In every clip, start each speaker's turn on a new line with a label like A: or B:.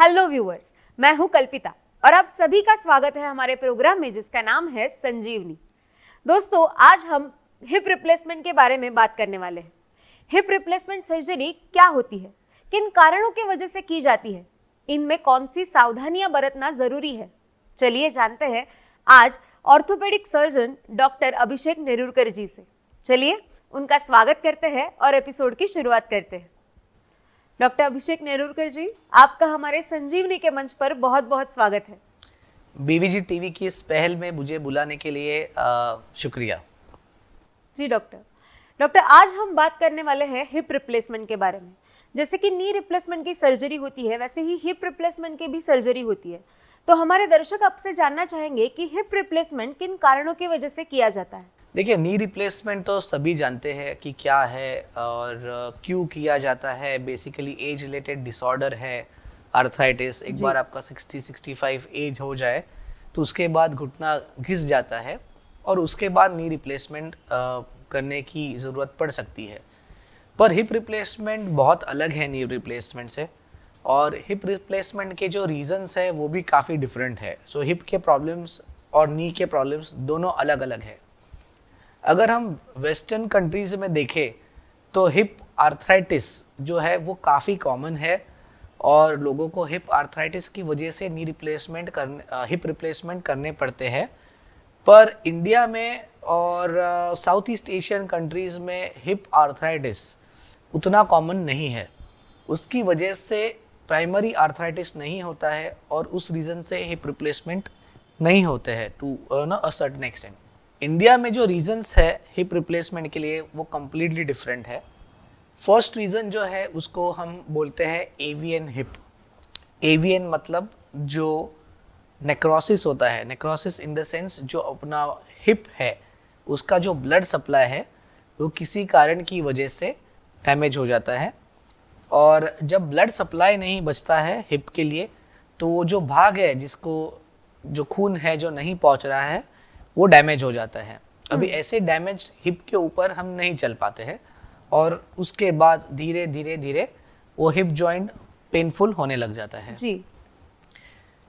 A: Hello viewers, मैं हूं कल्पिता और आप सभी का स्वागत है हमारे प्रोग्राम में जिसका नाम है संजीवनी। दोस्तों, आज हम हिप रिप्लेसमेंट के बारे में बात करने वाले हैं। हिप रिप्लेसमेंट सर्जरी क्या होती है, किन कारणों की वजह से की जाती है, इनमें कौन सी सावधानियां बरतना जरूरी है, चलिए जानते हैं आज ऑर्थोपेडिक सर्जन डॉक्टर अभिषेक नेरुरकर जी से। चलिए उनका स्वागत करते हैं और एपिसोड की शुरुआत करते हैं। डॉक्टर अभिषेक नेरुरकर जी, आपका हमारे संजीवनी के मंच पर बहुत बहुत स्वागत है।
B: बीवीजी टीवी की इस पहल में मुझे बुलाने के लिए शुक्रिया
A: जी। डॉक्टर आज हम बात करने वाले हैं हिप रिप्लेसमेंट के बारे में। जैसे कि नी रिप्लेसमेंट की सर्जरी होती है, वैसे ही हिप रिप्लेसमेंट की भी सर्जरी होती है। तो हमारे दर्शक आपसे जानना चाहेंगे कि हिप रिप्लेसमेंट किन कारणों की वजह से किया जाता है।
B: देखिए, नी रिप्लेसमेंट तो सभी जानते हैं कि क्या है और क्यों किया जाता है। बेसिकली एज रिलेटेड डिसऑर्डर है, अर्थराइटिस। एक बार आपका 60-65 एज हो जाए तो उसके बाद घुटना घिस जाता है और उसके बाद नी रिप्लेसमेंट करने की ज़रूरत पड़ सकती है। पर हिप रिप्लेसमेंट बहुत अलग है नी रिप्लेसमेंट से, और हिप रिप्लेसमेंट के जो रीजंस है वो भी काफ़ी डिफरेंट है। सो हिप के प्रॉब्लम्स और नी के प्रॉब्लम्स दोनों अलग अलग है। अगर हम वेस्टर्न कंट्रीज में देखें तो हिप आर्थराइटिस जो है वो काफ़ी कॉमन है और लोगों को हिप आर्थराइटिस की वजह से हिप रिप्लेसमेंट करने पड़ते हैं। पर इंडिया में और साउथ ईस्ट एशियन कंट्रीज़ में हिप आर्थराइटिस उतना कॉमन नहीं है। उसकी वजह से प्राइमरी आर्थराइटिस नहीं होता है और उस रीज़न से हिप रिप्लेसमेंट नहीं होते हैं to a certain extent. India में जो रीजंस है हिप रिप्लेसमेंट के लिए वो कम्प्लीटली डिफरेंट है। फर्स्ट रीज़न जो है उसको हम बोलते हैं एवियन हिप। एवियन मतलब जो नेक्रोसिस होता है, नेक्रोसिस इन द सेंस जो अपना हिप है उसका जो ब्लड सप्लाई है वो किसी कारण की वजह से डैमेज हो जाता है, और जब ब्लड सप्लाई नहीं बचता है हिप के लिए तो वो जो भाग है जिसको जो खून है जो नहीं पहुंच रहा है वो डैमेज हो जाता है। अभी ऐसे डैमेज हिप के ऊपर हम नहीं चल पाते हैं और उसके बाद धीरे धीरे धीरे वो हिप जॉइंट पेनफुल होने लग जाता है जी।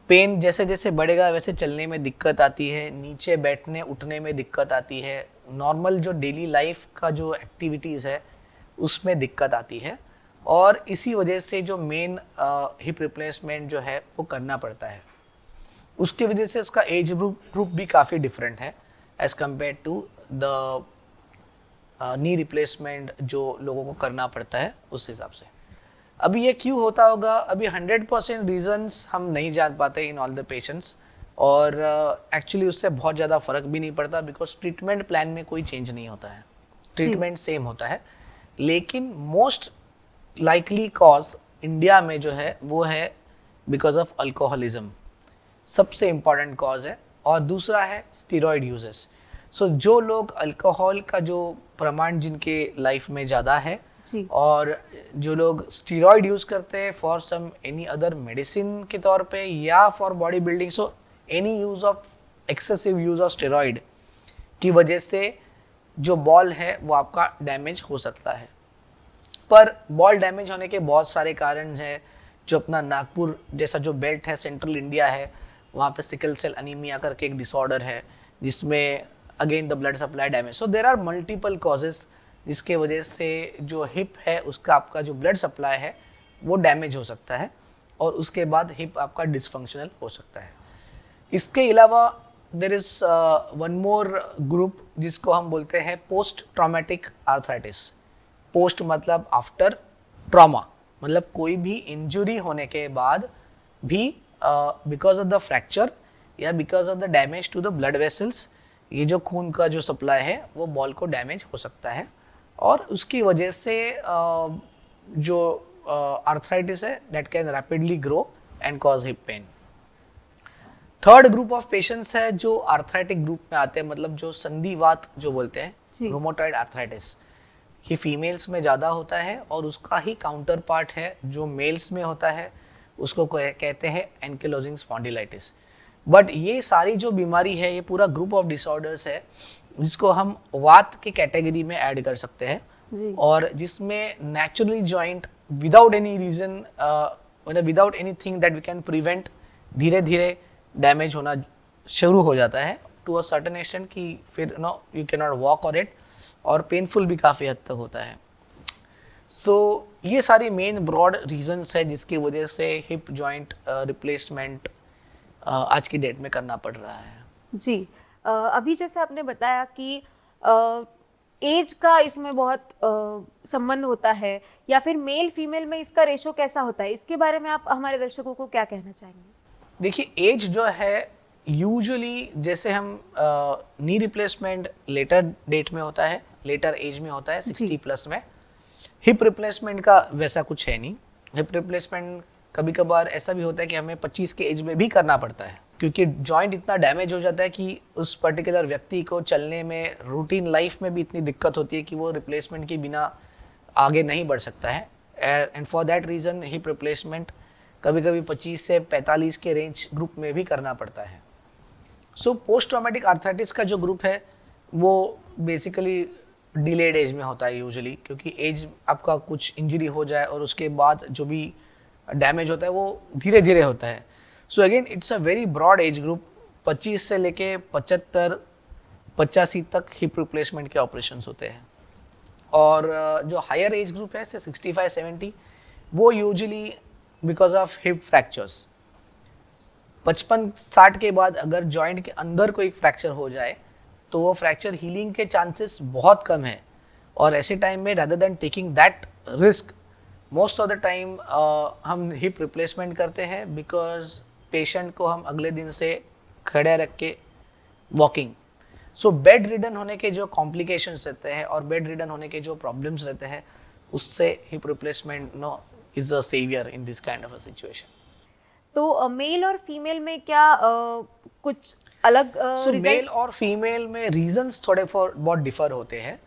B: पेन जैसे जैसे बढ़ेगा वैसे चलने में दिक्कत आती है, नीचे बैठने उठने में दिक्कत आती है, नॉर्मल जो डेली लाइफ का जो एक्टिविटीज़ है उसमें दिक्कत आती है, और इसी वजह से जो मेन हिप रिप्लेसमेंट जो है वो करना पड़ता है। उसकी वजह से उसका एज ग्रुप भी काफ़ी डिफरेंट है as compare to the knee replacement जो लोगों को करना पड़ता है उस हिसाब से। अभी ये क्यों होता होगा, अभी 100% रीजंस हम नहीं जान पाते इन ऑल द पेशेंट्स, और एक्चुअली उससे बहुत ज़्यादा फर्क भी नहीं पड़ता बिकॉज ट्रीटमेंट प्लान में कोई चेंज नहीं होता है, ट्रीटमेंट सेम होता है। लेकिन मोस्ट लाइकली कॉज इंडिया में जो है वो है बिकॉज ऑफ अल्कोहलिज्म, सबसे इम्पॉर्टेंट कॉज है, और दूसरा है स्टेरॉइड यूजेस। सो जो लोग अल्कोहल का जो प्रमाण जिनके लाइफ में ज़्यादा है और जो लोग स्टेरॉइड यूज़ करते हैं for some any other medicine के तौर पे या for body building, so any use of excessive use of steroid की वजह से जो बॉल है वो आपका डैमेज हो सकता है। पर बॉल डैमेज होने के बहुत सारे कारण हैं। जो अपना नागपुर जैसा जो बेल्ट है, सेंट्रल इंडिया है, वहाँ पे सिकल सेल अनीमिया करके एक डिसऑर्डर है जिसमें again the blood supply damage. So there are multiple causes जिसके वजह से जो हिप है उसका आपका जो ब्लड सप्लाई है वो डैमेज हो सकता है और उसके बाद हिप आपका डिसफंक्शनल हो सकता है। इसके अलावा there is one more group जिसको हम बोलते हैं पोस्ट ट्रॉमेटिक आर्थराइटिस। पोस्ट मतलब आफ्टर ट्रॉमा, मतलब कोई भी इंजुरी होने के बाद भी बिकॉज ऑफ द फ्रैक्चर या because of the damage to the blood vessels, ये जो खून का जो सप्लाई है वो बॉल को डैमेज हो सकता है, और उसकी वजह से जो आर्थराइटिस है that can rapidly grow and cause hip pain. Third group of patients है जो आर्थराइटिक ग्रुप में आते हैं, मतलब जो संधिवात जो बोलते हैं, रोमोटॉइड आर्थराइटिस। ये फीमेल्स में ज़्यादा होता है और उसका ही काउंटर पार्ट है जो मेल्स में होता है, उसको कहते हैं एंकिलोजिंग स्पॉन्डिलाइटिस। बट ये सारी जो बीमारी है ये पूरा ग्रुप ऑफ डिसऑर्डर्स है जिसको हम वात के कैटेगरी में ऐड कर सकते हैं, और जिसमें naturally joint without any reason without anything that we can prevent, धीरे धीरे डैमेज होना शुरू हो जाता है टू अ सर्टेन एक्सटेंट कि फिर you can not walk on it, और पेनफुल भी काफ़ी हद तक होता है. सो ये सारी मेन ब्रॉड रीजंस है जिसकी वजह से हिप जॉइंट रिप्लेसमेंट आज की डेट में करना पड़ रहा है.
A: जी, अभी जैसे आपने बताया कि एज का इसमें बहुत संबंध होता है, या फिर मेल फीमेल में इसका रेशो कैसा होता है, इसके बारे में आप हमारे दर्शकों को क्या कहना चाहेंगे?
B: देखिए, एज जो है यूजुअली जैसे हम नी रिप्लेसमेंट लेटर डेट में होता है, लेटर एज में होता है 60 प्लस में. हिप रिप्लेसमेंट का वैसा कुछ है नहीं. हिप रिप्लेसमेंट कभी कभार ऐसा भी होता है कि हमें 25 के एज में भी करना पड़ता है, क्योंकि जॉइंट इतना डैमेज हो जाता है कि उस पर्टिकुलर व्यक्ति को चलने में, रूटीन लाइफ में भी इतनी दिक्कत होती है कि वो रिप्लेसमेंट के बिना आगे नहीं बढ़ सकता है. And for that reason hip replacement कभी कभी 25 से 45 के रेंज ग्रुप में भी करना पड़ता है. सो पोस्ट ट्रॉमेटिक आर्थराइटिस का जो ग्रुप है वो बेसिकली डिलेड एज में होता है यूजुअली, क्योंकि एज आपका कुछ इंजरी हो जाए और उसके बाद जो भी डैमेज होता है वो धीरे धीरे होता है. So again it's a very broad age group. 25 से लेके 75-85 तक हिप रिप्लेसमेंट के ऑपरेशंस होते हैं. और जो हायर एज ग्रुप है से 65-70, वो usually because of hip fractures. 55-60 के बाद अगर जॉइंट के अंदर कोई फ्रैक्चर हो जाए तो वो फ्रैक्चर हीलिंग के चांसेस बहुत कम है. और ऐसे टाइम में rather than taking that risk, most of the time हम हिप रिप्लेसमेंट करते हैं, बिकॉज पेशेंट को हम अगले दिन से खड़े रख के वॉकिंग. सो बेड रिडन होने के जो कॉम्प्लिकेशंस रहते हैं और बेड रिडन होने के जो प्रॉब्लम्स रहते हैं, उससे hip replacement is a saviour in this kind of a situation.
A: तो मेल और फीमेल में क्या कुछ अलग
B: मेल और फीमेल में रीजंस थोड़े बहुत डिफर होते हैं,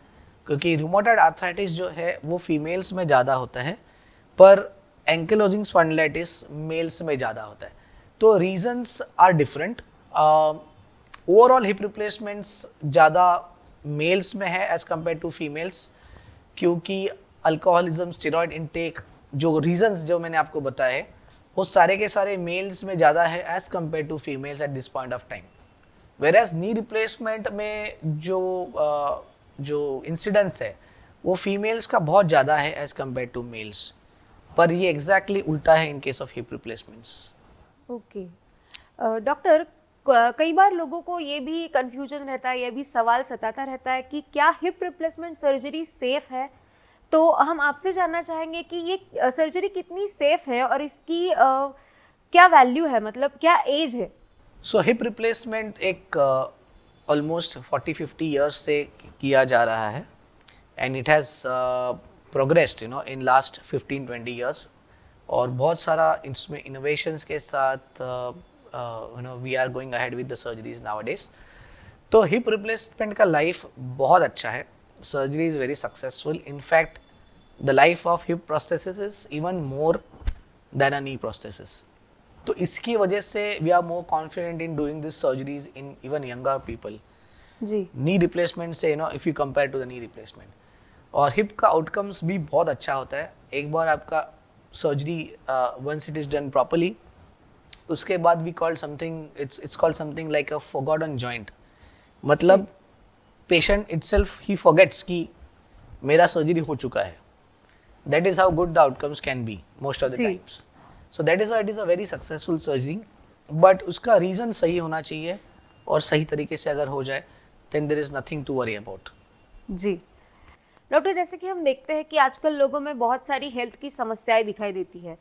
B: क्योंकि रूमेटॉइड आर्थराइटिस जो है वो फीमेल्स में ज़्यादा होता है, पर एंकिलोजिंग स्पॉन्डिलाइटिस मेल्स में ज़्यादा होता है. तो reasons are different. Overall hip replacements ज़्यादा मेल्स में है एज कम्पेयर टू फीमेल्स, क्योंकि अल्कोहलिज्म, स्टेरॉइड इनटेक, जो रीजंस जो मैंने आपको बताए वो सारे के सारे मेल्स में ज़्यादा है as compare to females at this point of time. Whereas knee replacement में जो इंसिडेंस है वो फीमेल्स का बहुत ज़्यादा है एज कम्पेयर टू मेल्स, पर ये एग्जैक्टली उल्टा है in case of hip replacements.
A: Okay doctor, कई बार लोगों को ये भी कंफ्यूजन रहता है, ये भी सवाल सताता रहता है कि क्या हिप रिप्लेसमेंट सर्जरी सेफ है. तो हम आपसे जानना चाहेंगे कि ये सर्जरी कितनी सेफ है और इसकी क्या वैल्यू है, मतलब क्या एज है.
B: सो हिप रिप्लेसमेंट एक ऑलमोस्ट 40-50 ईयर्स से किया जा रहा है, and it has progressed in last 15-20 years. और बहुत सारा इसमें इनोवेशंस के साथ we are going ahead with the surgeries nowadays. तो हिप रिप्लेसमेंट का लाइफ बहुत अच्छा है. Surgery is very successful. In fact the life of hip prosthesis is even more than a knee prosthesis. तो इसकी वजह से we are more confident in doing this surgeries in even younger people.
A: जी,
B: knee replacement से if you compare to the knee replacement. और hip का outcomes भी बहुत अच्छा होता है. एक बार आपका surgery once it is done properly, उसके बाद we called something, it's called something like a forgotten joint. मतलब पेशेंट इटसेल्फ ही फॉरगेट्स कि मेरा सर्जरी हो चुका है. That is how good the outcomes can be most of the times. So that is it is a very successful surgery, but उसका reason सही होना चाहिए और सही तरीके से अगर हो जाए then there is nothing to worry about.
A: जी डॉक्टर, जैसे कि हम देखते हैं कि आजकल लोगों में बहुत सारी हेल्थ की समस्याएं दिखाई देती है,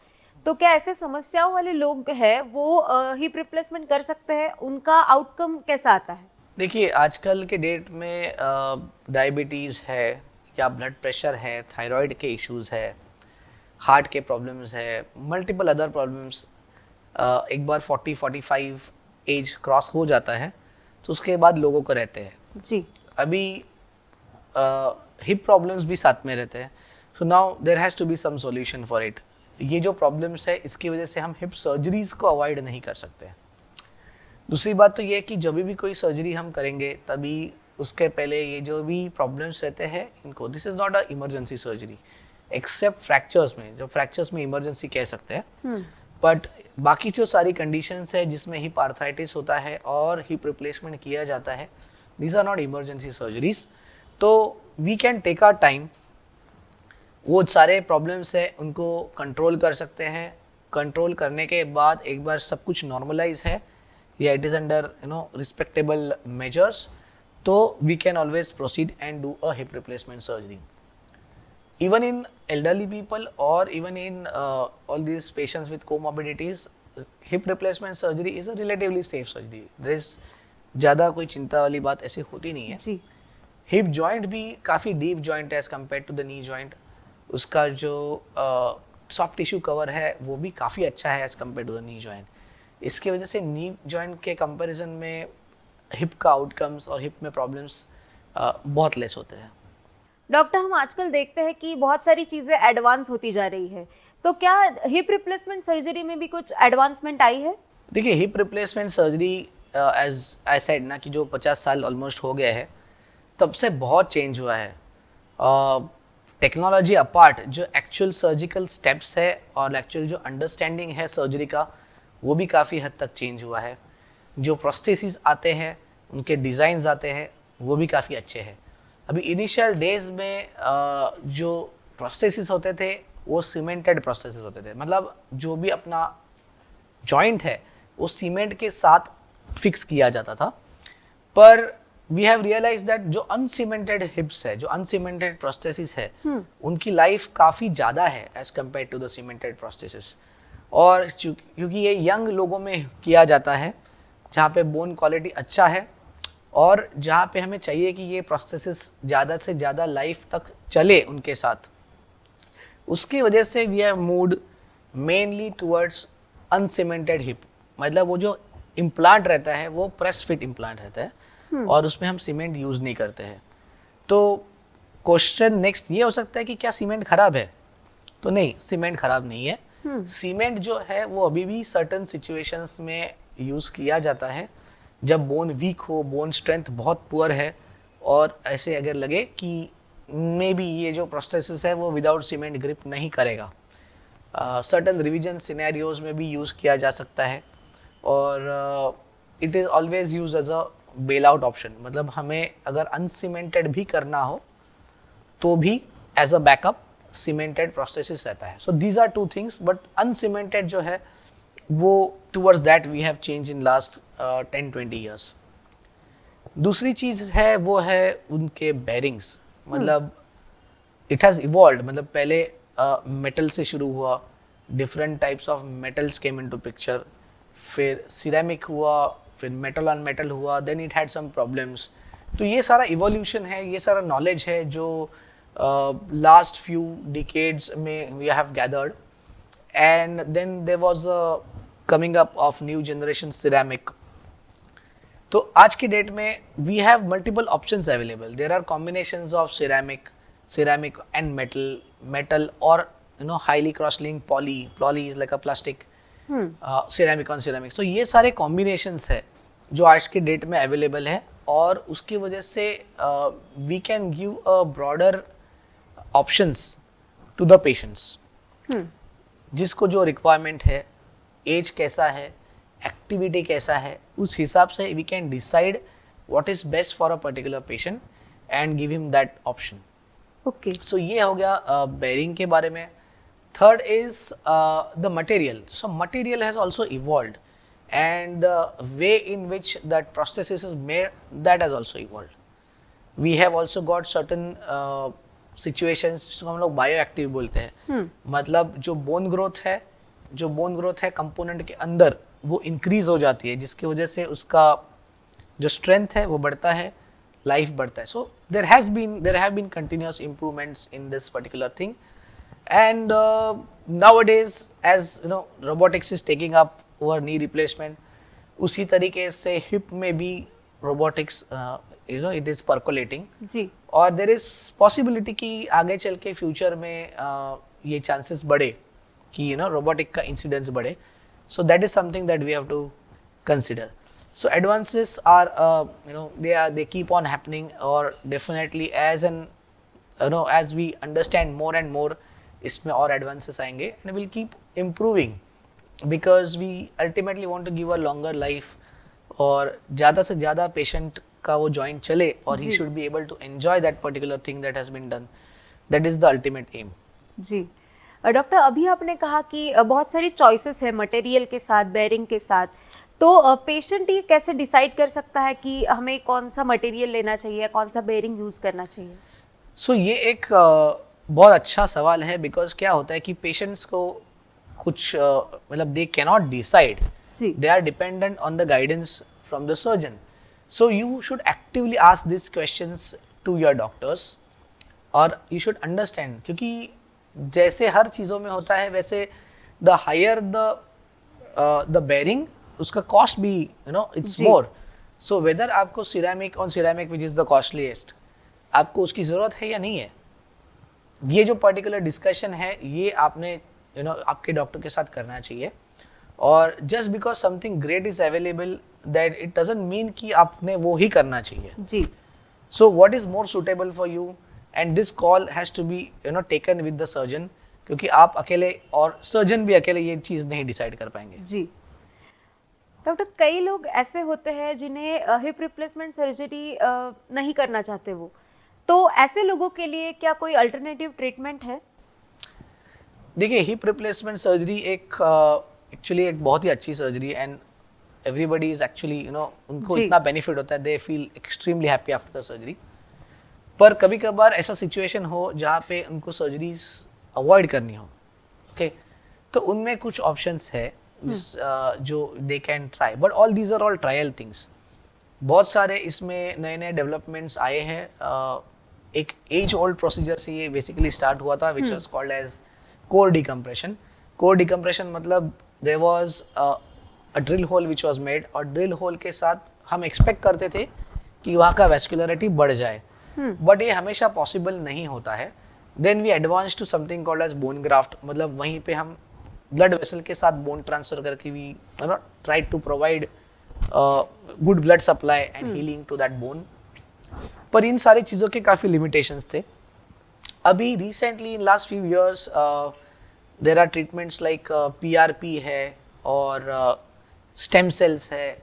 A: तो क्या ऐसे समस्याओं वाले लोग हैं वो हिप रिप्लेसमेंट कर सकते हैं, उनका आउटकम कैसा आता है?
B: देखिए, आजकल के डेट में डायबिटीज़ है या ब्लड प्रेशर है, थायराइड के इश्यूज है, हार्ट के प्रॉब्लम्स है, मल्टीपल अदर प्रॉब्लम्स. एक बार 40-45 एज क्रॉस हो जाता है तो उसके बाद लोगों को रहते हैं.
A: जी,
B: अभी हिप प्रॉब्लम्स भी साथ में रहते हैं. So now there has to be some solution for it. ये जो प्रॉब्लम्स है इसकी वजह से हम हिप सर्जरीज को अवॉइड नहीं कर सकते. दूसरी बात तो ये है कि जब भी कोई सर्जरी हम करेंगे तभी उसके पहले ये जो भी प्रॉब्लम्स रहते हैं इनको, this is not a emergency surgery. Except fractures में, जो फ्रैक्चर्स में इमरजेंसी कह सकते हैं, बट बाकी जो सारी कंडीशंस है जिसमें हिप आर्थराइटिस होता है और हिप रिप्लेसमेंट किया जाता है, these are not emergency surgeries. तो we can take our time, वो सारे प्रॉब्लम्स है उनको कंट्रोल कर सकते हैं। कंट्रोल करने के बाद एक बार सब कुछ नॉर्मलाइज है या it is under respectable measures, तो we can always proceed and do a hip replacement surgery. Even in elderly people or even in all these patients with comorbidities, hip replacement surgery is a relatively safe surgery. There is ज़्यादा कोई चिंता वाली बात ऐसी होती नहीं है।
A: जी।
B: Hip joint भी काफ़ी डीप जॉइंट है as compare to the knee joint. उसका जो सॉफ्ट टिश्यू कवर है वो भी काफ़ी अच्छा है as compare to the knee joint. इसकी वजह से नी जॉइंट के कंपैरिजन में हिप का आउटकम्स और हिप में प्रॉब्लम्स बहुत लेस होते हैं।
A: डॉक्टर, हम आजकल देखते हैं कि बहुत सारी चीज़ें एडवांस होती जा रही है, तो क्या हिप रिप्लेसमेंट सर्जरी में भी कुछ एडवांसमेंट आई है?
B: देखिए, hip replacement surgery as I said ना कि जो 50 साल ऑलमोस्ट हो गए हैं तब से बहुत चेंज हुआ है। टेक्नोलॉजी अपार्ट जो एक्चुअल सर्जिकल स्टेप्स है और एक्चुअल जो अंडरस्टैंडिंग है सर्जरी का, वो भी काफ़ी हद तक चेंज हुआ है। जो प्रोस्थेसिस आते हैं, उनके डिज़ाइंस आते हैं, वो भी काफ़ी अच्छे हैं। अभी इनिशियल डेज में जो प्रोस्थेसिस होते थे वो सीमेंटेड प्रोस्थेसिस होते थे, मतलब जो भी अपना जॉइंट है वो सीमेंट के साथ फिक्स किया जाता था। पर वी हैव रियलाइज दैट जो अनसीमेंटेड हिप्स है, जो अनसीमेंटेड प्रोस्थेसिस है, उनकी लाइफ काफ़ी ज़्यादा है as compare to the cemented prosthesis. और क्योंकि ये यंग लोगों में किया जाता है जहाँ पे बोन क्वालिटी अच्छा है और जहाँ पे हमें चाहिए कि ये प्रोस्थेसिस ज़्यादा से ज़्यादा लाइफ तक चले उनके साथ, उसकी वजह से we have moved mainly towards uncemented hip. मतलब वो जो इम्प्लांट रहता है वो प्रेस फिट इम्प्लांट रहता है और उसमें हम सीमेंट यूज़ नहीं करते हैं। तो क्वेश्चन नेक्स्ट ये हो सकता है कि क्या सीमेंट खराब है? तो नहीं, सीमेंट खराब नहीं है। सीमेंट जो है वो अभी भी सर्टन सिचुएशंस में यूज़ किया जाता है, जब बोन वीक हो, बोन स्ट्रेंथ बहुत पुअर है और ऐसे अगर लगे कि मे बी ये जो प्रोस्थेसिस है वो विदाउट सीमेंट ग्रिप नहीं करेगा। सर्टन रिवीजन सिनेरियोज में भी यूज़ किया जा सकता है और it is always use as a bail out option. मतलब हमें अगर अनसीमेंटेड भी करना हो तो भी as a backup cemented prosthesis रहता है। So these are two things, but uncemented जो है वो towards that we have change in last 10-20 years. दूसरी चीज़ है वो है उनके बेरिंग्स। मतलब इट हैज़ इवॉल्व्ड। मतलब पहले मेटल से शुरू हुआ, different types of metals came into picture, फिर सिरेमिक हुआ, फिर मेटल ऑन मेटल हुआ, then it had some problems. तो ये सारा इवोल्यूशन है, ये सारा नॉलेज है जो लास्ट फ्यू डिकेड्स में we have gathered, and then there was coming up of new generation ceramic. तो आज की डेट में we have multiple options available. There are combinations of ceramic and metal or highly cross-linked poly is like a plastic, ceramic on ceramic। so ये सारे combinations है जो आज के डेट में अवेलेबल है और उसकी वजह से we can give a broader options to the patients। जिसको जो रिक्वायरमेंट है, एज कैसा है, एक्टिविटी कैसा है, उस हिसाब से we can decide what is best for a particular patient and give him that option।
A: Okay.
B: So ये हो गया बेरिंग के बारे में। Third is the material. So material has also evolved and the way in which that prosthesis is made, that has also evolved. We have also got certain situations जिसको हम लोग bio active बोलते हैं। मतलब जो बोन ग्रोथ है component के अंदर, वो इंक्रीज हो जाती है, जिसकी वजह से उसका जो स्ट्रेंथ है वो बढ़ता है, लाइफ बढ़ता है। सो there have been continuous improvements in this particular thing, and nowadays as robotics is taking up over knee replacement, उसी तरीके से hip में भी robotics it is percolating जी। और there is possibility कि आगे चल के future में ये chances बढ़े कि robotic का incidence बढ़े। so that is something that we have to consider। So advances are they keep on happening, or definitely as we understand more and more इसमें और एडवांसेस आएंगे and will keep improving because we ultimately want to give a longer life और ज़्यादा से ज़्यादा patient का वो joint चले और ही
A: जी।
B: Should be able to enjoy that particular thing that has been done. That is the ultimate aim.
A: जी डॉक्टर, अभी आपने कहा कि बहुत सारी चॉइसेस है मटेरियल के साथ, बेयरिंग के साथ, तो पेशेंट ये कैसे डिसाइड कर सकता है कि हमें कौन सा मटेरियल लेना चाहिए, कौन सा बेयरिंग यूज करना चाहिए?
B: सो ये एक बहुत अच्छा सवाल है बिकॉज क्या होता है कि पेशेंट्स को कुछ मतलब दे कैनॉट डिसाइड,
A: जी
B: they are dependent on the guidance from the surgeon. So you should actively ask these questions to your doctors और you should understand क्योंकि जैसे हर चीज़ों में होता है वैसे the higher the bearing उसका cost भी it's
A: ji.
B: more. So whether आपको ceramic on ceramic which is the costliest आपको उसकी ज़रूरत है या नहीं है, ये जो पर्टिकुलर डिस्कशन है ये आपने आपके डॉक्टर के साथ करना चाहिए. और just because something great is available that it doesn't mean कि आपने वो ही करना चाहिए.
A: जी
B: so what is more suitable for you and this call has to be taken with the surgeon क्योंकि आप अकेले और सर्जन भी अकेले ये चीज़ नहीं डिसाइड कर पाएंगे.
A: जी डॉक्टर, कई लोग ऐसे होते हैं जिन्हें हिप रिप्लेसमेंट सर्जरी नहीं करना चाहते वो, तो ऐसे लोगों के लिए क्या कोई अल्टरनेटिव ट्रीटमेंट है?
B: देखिए हिप रिप्लेसमेंट सर्जरी एक एक्चुअली एक बहुत ही अच्छी surgery and everybody is actually उनको
A: जी।
B: इतना बेनिफिट होता है, they feel extremely happy after the surgery. पर कभी कभार ऐसा सिचुएशन हो जहाँ पे उनको सर्जरीज अवॉइड करनी हो, ओके, तो उनमें कुछ ऑप्शंस है जो they can try, but all these are all trial things. बहुत सारे इसमें नए नए डेवलपमेंट्स आए हैं. एक एज ओल्ड प्रोसीजर से ये बेसिकली स्टार्ट हुआ था which was called as core decompression. Core decompression मतलब there was a drill hole which was made और ड्रिल होल के साथ हम एक्सपेक्ट करते थे कि वहाँ का वेस्कुलरिटी बढ़ जाए, बट ये हमेशा पॉसिबल नहीं होता है. Then we advance to something called as bone graft, मतलब वहीं पे हम ब्लड वेसल के साथ बोन ट्रांसफर करके we try to provide good blood supply and healing to that bone. पर इन सारी चीज़ों के काफ़ी लिमिटेशंस थे. अभी recently in last few years there are treatments like PRP है और स्टेम सेल्स है,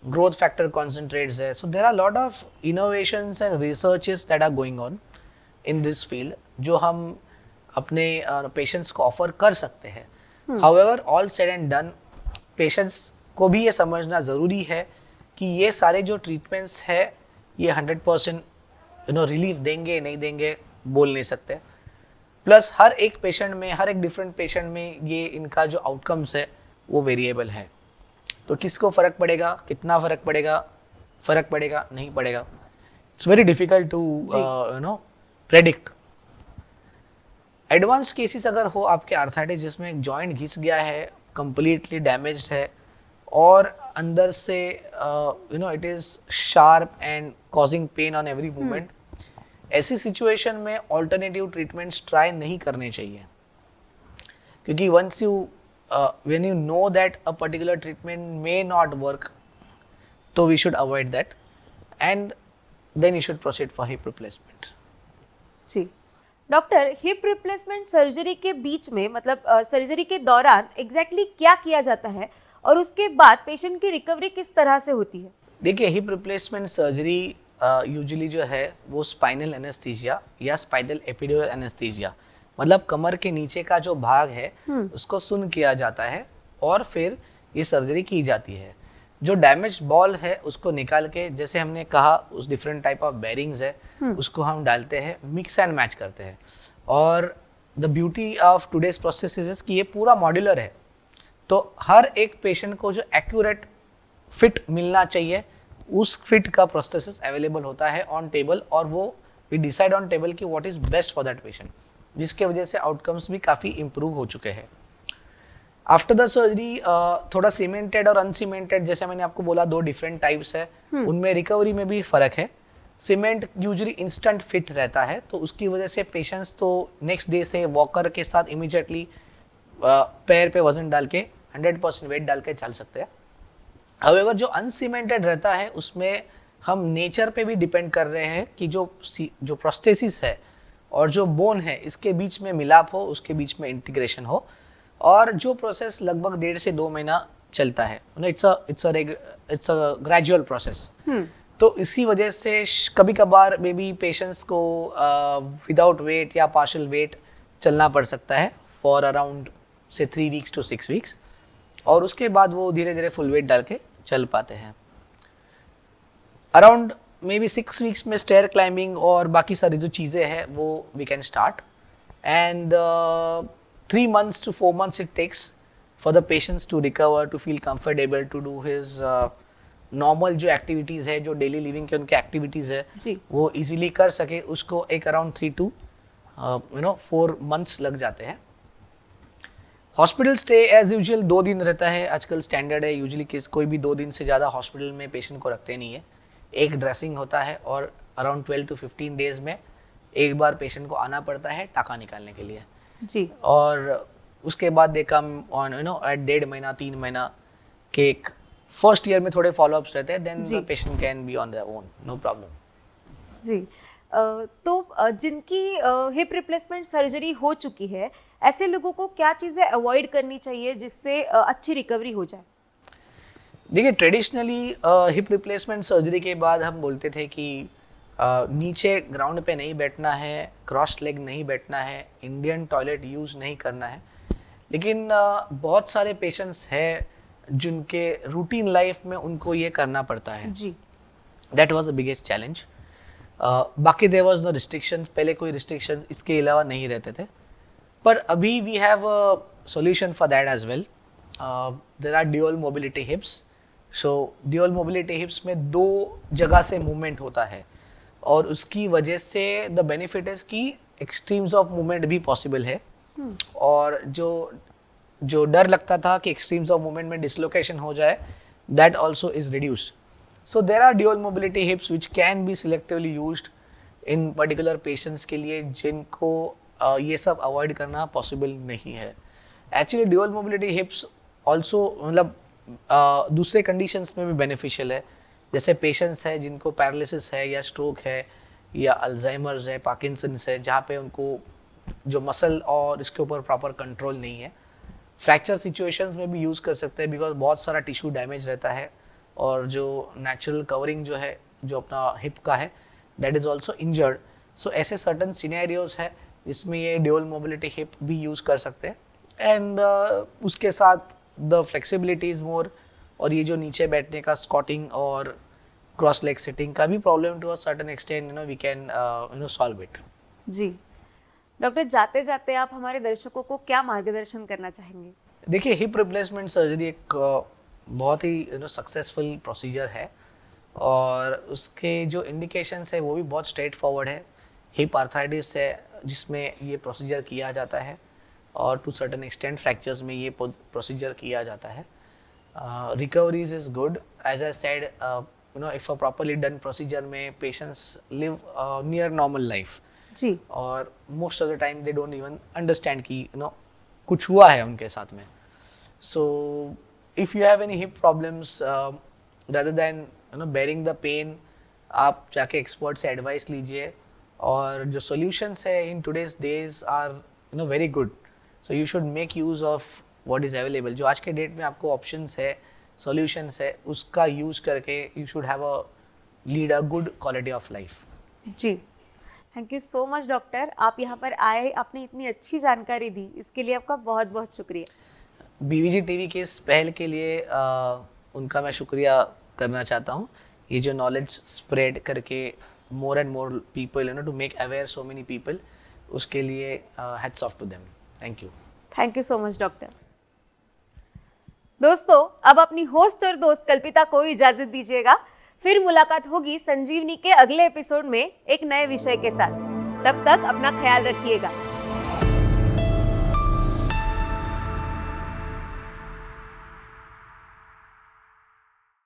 B: ग्रोथ फैक्टर कॉन्सेंट्रेट्स है. So there are lot of innovations and researches that are going on in this field जो हम अपने patients को offer कर सकते हैं. However all said and done, patients को भी ये समझना ज़रूरी है कि ये सारे जो ट्रीटमेंट्स है ये 100% रिलीफ देंगे नहीं देंगे बोल नहीं सकते. प्लस हर एक पेशेंट में, हर एक डिफरेंट पेशेंट में ये इनका जो आउटकम्स है वो वेरिएबल है. तो किसको फ़र्क पड़ेगा, कितना फ़र्क पड़ेगा नहीं पड़ेगा, it's very difficult to predict. Advance cases अगर हो आपके आर्थराइटिस जिसमें एक जॉइंट घिस गया है, कंप्लीटली डैमेज्ड है और अंदर से it is sharp and causing pain on every movement, ऐसी सिचुएशन में ऑल्टरनेटिव ट्रीटमेंट्स ट्राई नहीं करने चाहिए क्योंकि once you when you know that a particular treatment may not work, तो we should avoid that and then you should proceed for hip replacement.
A: जी doctor, hip replacement surgery के बीच में मतलब सर्जरी के दौरान एग्जैक्टली क्या किया जाता है और उसके बाद पेशेंट की रिकवरी किस तरह से होती है?
B: देखिए हिप रिप्लेसमेंट सर्जरी यूजुअली जो है वो स्पाइनल एनेस्थीसिया या स्पाइनल एपिड्यूरल एनेस्थीसिया, मतलब कमर के नीचे का जो भाग है उसको सुन्न किया जाता है और फिर ये सर्जरी की जाती है. जो डैमेज बॉल है उसको निकाल के, जैसे हमने कहा उस डिफरेंट टाइप ऑफ बेरिंग्स है उसको हम डालते हैं, मिक्स एंड मैच करते हैं. और the beauty of today's process is कि ये पूरा मॉड्यूलर है, तो हर एक पेशेंट को जो एक्यूरेट फिट मिलना चाहिए उस फिट का प्रोस्थेसिस अवेलेबल होता है ऑन टेबल और वो वी डिसाइड ऑन टेबल कि what is best for that patient, जिसके वजह से आउटकम्स भी काफ़ी इम्प्रूव हो चुके हैं. आफ्टर द सर्जरी थोड़ा सीमेंटेड और अनसीमेंटेड, जैसे मैंने आपको बोला दो डिफरेंट टाइप्स है, उनमें रिकवरी में भी फ़र्क है. सीमेंट यूजुअली इंस्टेंट फिट रहता है तो उसकी वजह से पेशेंट्स तो नेक्स्ट डे से वॉकर के साथ इमीडिएटली पैर पे वजन डाल के 100% वेट डाल के चल सकते हैं. हाउएवर जो अनसीमेंटेड रहता है उसमें हम नेचर पे भी डिपेंड कर रहे हैं कि जो प्रोस्थेसिस है और जो बोन है इसके बीच में मिलाप हो, उसके बीच में इंटीग्रेशन हो, और जो प्रोसेस लगभग 1.5 से 2 महीना चलता है। It's a gradual process. तो इसी वजह से कभी कभार मे बी पेशेंट्स को विदाउट वेट या पार्शियल वेट चलना पड़ सकता है फॉर अराउंड से 3 वीक्स to 6 वीक्स, और उसके बाद वो धीरे धीरे फुल वेट डाल के चल पाते हैं। अराउंड मे बी 6 वीक्स में स्टेयर क्लाइंबिंग और बाकी सारी जो चीज़ें हैं वो we can start, and 3 months to 4 months it takes for the patients to recover, to feel comfortable to do his normal जो एक्टिविटीज़ है, जो डेली लिविंग के उनके एक्टिविटीज़ है वो इजीली कर सके, उसको एक अराउंड 3 to 4 months लग जाते हैं। हॉस्पिटल स्टे एज यूजुअल 2 दिन रहता है, आजकल स्टैंडर्ड है। यूजुअली कोई भी 2 दिन से ज़्यादा हॉस्पिटल में पेशेंट को रखते नहीं है। एक ड्रेसिंग होता है और अराउंड 12 to 15 डेज में एक बार पेशेंट को आना पड़ता है टाका निकालने के लिए
A: जी।
B: और उसके बाद दे कम ऑन एट 1.5 महीना 3 महीना के फर्स्ट ईयर में थोड़े फॉलोअप्स रहते हैं, then the patient can be on their own, no problem
A: जी। तो जिनकी हिप रिप्लेसमेंट सर्जरी हो चुकी है, ऐसे लोगों को क्या चीज़ें अवॉइड करनी चाहिए जिससे अच्छी रिकवरी हो जाए?
B: देखिए, ट्रेडिशनली हिप रिप्लेसमेंट सर्जरी के बाद हम बोलते थे कि नीचे ग्राउंड पे नहीं बैठना है, क्रॉस लेग नहीं बैठना है, इंडियन टॉयलेट यूज़ नहीं करना है। लेकिन बहुत सारे पेशेंट्स हैं जिनके रूटीन लाइफ में उनको ये करना पड़ता है
A: जी।
B: That was the biggest challenge. बाकी देयर वाज नो रिस्ट्रिक्शन, पहले कोई रिस्ट्रिक्शन इसके अलावा नहीं रहते थे, पर अभी we have a solution for that as well. There are dual mobility hips. So dual mobility hips में 2 जगह से मूवमेंट होता है, और उसकी वजह से द बेनिफिट इज कि एक्सट्रीम्स ऑफ मूवमेंट भी पॉसिबल है, और जो डर लगता था कि एक्सट्रीम्स ऑफ मूवमेंट में डिसलोकेशन हो जाए, that also is reduced. So there are dual mobility hips which can be selectively used in particular patients के लिए जिनको ये सब अवॉइड करना पॉसिबल नहीं है। एक्चुअली ड्यूअल मोबिलिटी हिप्स ऑल्सो मतलब दूसरे कंडीशंस में भी बेनिफिशियल है, जैसे पेशेंट्स है जिनको पैरालिसिस है या स्ट्रोक है या अल्जाइमर्स है, पार्किंसंस है, जहाँ पे उनको जो मसल और इसके ऊपर प्रॉपर कंट्रोल नहीं है। फ्रैक्चर सिचुएशंस में भी यूज़ कर सकते हैं, बिकॉज बहुत सारा टिश्यू डैमेज रहता है, और जो नेचुरल कवरिंग जो है जो अपना हिप का है दैट इज़ ऑल्सो इंजर्ड। सो ऐसे सर्टन सिनेरियोज है जिसमें ये ड्यूअल मोबिलिटी हिप भी यूज़ कर सकते हैं, एंड उसके साथ द फ्लेक्सिबिलिटी इज़ मोर, और ये जो नीचे बैठने का स्क्वाटिंग और क्रॉस लेग सिटिंग का भी problem to a certain extent we can solve it.
A: जी डॉक्टर, जाते जाते आप हमारे दर्शकों को क्या मार्गदर्शन करना चाहेंगे?
B: देखिए, हिप रिप्लेसमेंट सर्जरी एक बहुत ही सक्सेसफुल प्रोसीजर है, और उसके जो इंडिकेशंस है वो भी बहुत स्ट्रेट फॉरवर्ड है। हिप आर्थराइटिस है जिसमें ये प्रोसीजर किया जाता है, और टू सर्टेन एक्सटेंट फ्रैक्चर्स में ये प्रोसीजर किया जाता है। Recoveries is good, as I said if a properly done procedure में patients live near normal life
A: जी,
B: और most of the time they don't even understand कि कुछ हुआ है उनके साथ में। So if you have any hip problems, rather than bearing the pain, आप जाके एक्सपर्ट से एडवाइस लीजिए, और जो सॉल्यूशंस है in today's days are very good. So you should make use of what is available. जो आज के डेट में आपको ऑप्शंस है, सॉल्यूशंस है, उसका यूज़ करके you should have a lead a good quality of life.
A: जी, thank you so much doctor, आप यहाँ पर आए, आपने इतनी अच्छी जानकारी दी, इसके लिए आपका बहुत बहुत शुक्रिया।
B: बीवीजी टीवी के इस पहल के लिए उनका मैं शुक्रिया करना चाहता हूँ। ये जो नॉलेज स्प्रेड करके more and more people to make aware so many people, उसके लिए hats off to them. Thank you.
A: Thank you so much doctor. दोस्तों, अब अपनी होस्ट और दोस्त कल्पिता को इजाजत दीजिएगा। फिर मुलाकात होगी संजीवनी के अगले एपिसोड में एक नए विषय के साथ। तब तक अपना ख्याल रखिएगा।